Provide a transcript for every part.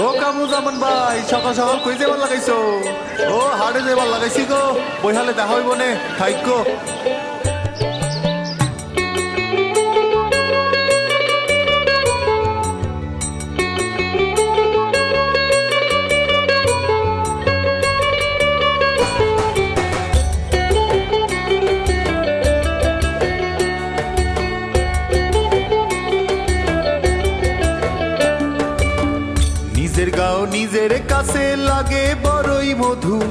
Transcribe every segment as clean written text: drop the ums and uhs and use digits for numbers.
ও কামরুজ্জামান ভাই, সকাল সকাল কই যাবার লাগাইছো? ও হাড়ে যাবার লাগাইছি গো, বইহালে দেখা হইব নে, থাইকো। নিজের গাও নিজের কাছে লাগে বড়ই মধুর,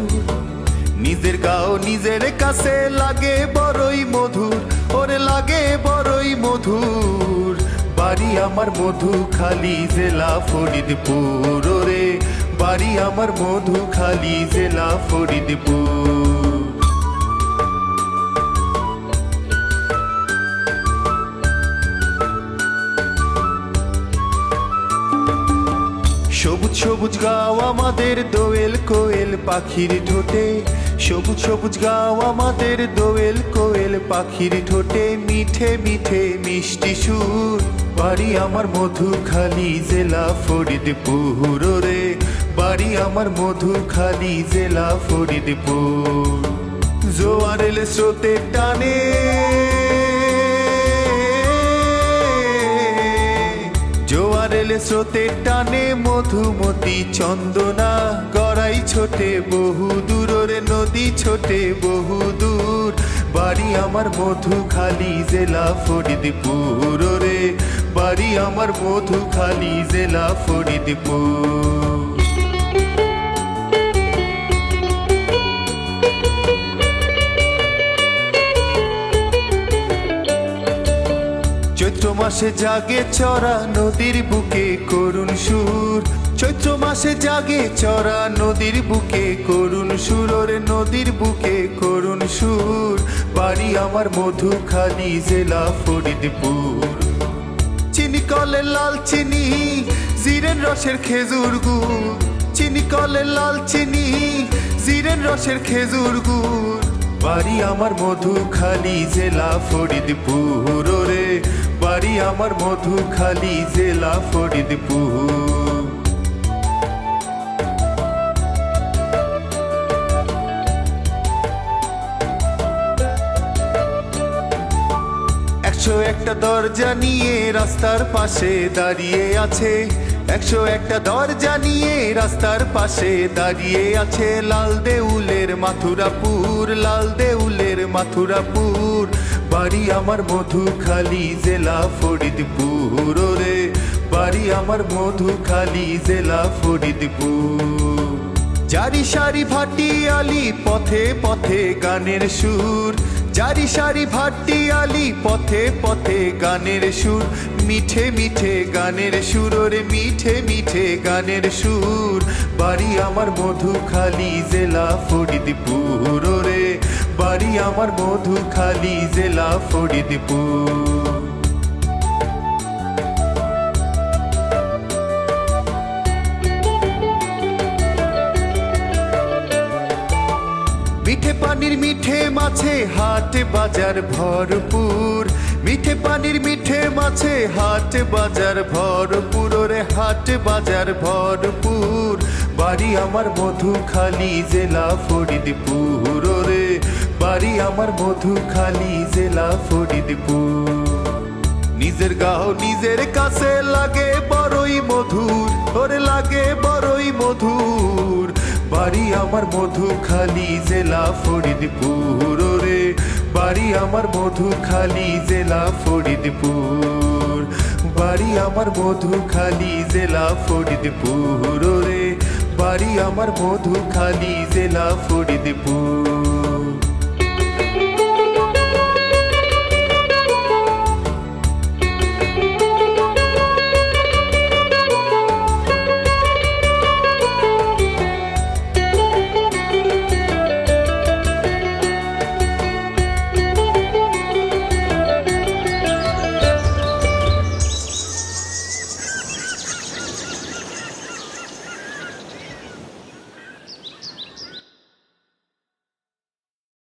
নিজের গাও নিজের কাছে লাগে বড়ই মধুর, ওরে লাগে বড়ই মধুর। বাড়ি আমার মধুখালী জেলা ফরিদপুর, ওরে বাড়ি আমার মধুখালী জেলা ফরিদপুর। সবুজ সবুজ গাও আমাদের দোয়েল কোয়েল পাখির ঠোঁটে, সবুজ সবুজ গাও আমাদের দোয়েল কোয়েল পাখির ঠোঁটে, মিঠে মিঠে মিষ্টি সুর। বাড়ি আমার মধুখালী জেলা ফরিদপুর, রে বাড়ি আমার মধুখালী জেলা ফরিদপুর। জোয়ার এলে স্রোতের টানে, জোয়ার এলে স্রোতের টানে মধুমতি চন্দনা গড়াই ছোটে বহু দূর, রে নদী ছোটে বহু দূর। বাড়ি আমার মধুখালী জেলা ফরিদপুর, রে বাড়ি আমার মধুখালী জেলা ফরিদপুর। চৈত্র মাসে জাগে চড়া নদীর বুকে করুণ সুর, চৈত্র মাসে জাগে চড়া নদীর বুকে করুণ সুর, রে নদীর বুকে করুণ সুর। বাড়ি আমার মধুখালী জেলা ফরিদপুর। চিনি কলে লাল চিনি জিরের রসের খেজুর গুড়, চিনি কলে লাল চিনি জিরের রসের খেজুর গুড়। বাড়ি আমার মধুখালী জেলা ফরিদপুর, রে বাড়ি আমার মধুখালী জেলা ফরিদপুর। একশো একটা দরজা নিয়ে রাস্তার পাশে দাঁড়িয়ে আছে, একশো একটা দরজা নিয়ে রাস্তার পাশে দাঁড়িয়ে আছে। লাল দেউলের মাথুরাপুর, লাল দেউলের মাথুরাপুর। বাড়ি আমার মধুখালী জেলা ফরিদপুর, রে বাড়ি আমার মধুখালী জেলা ফরিদপুর। জারি সারি ভাটিয়ালি পথে পথে গানের সুর, জারি সারি ভাটিয়ালি পথে পথে গানের সুর। মিঠে মিঠে গানের সুর, রে মিঠে মিঠে গানের সুর। বাড়ি আমার মধুখালী জেলা ফরিদপুর, রে বাড়ি আমার মধুখালী জেলা ফরিদপুর। মিঠে পানির মিঠে মাছে হাট বাজার ভরপুর, মিঠে পানির মিঠে মাছে হাট বাজার ভরপুর, রে হাট বাজার ভরপুর। বাড়ি আমার মধুখালী জেলা ফরিদপুর, রে বাড়ি আমার মধুখালী জেলা ফরিদপুর। নিজের গাও নিজের কাছে লাগে বড়ই মধুর, ওরে লাগে বড়ই মধুর। বাড়ি আমার মধুখালী জেলা ফরিদপুর, রে বাড়ি আমার মধুখালী জেলা ফরিদপুর। বাড়ি আমার মধুখালী জেলা ফরিদপুর, রে বাড়ি আমার মধুখালী জেলা ফরিদপুর।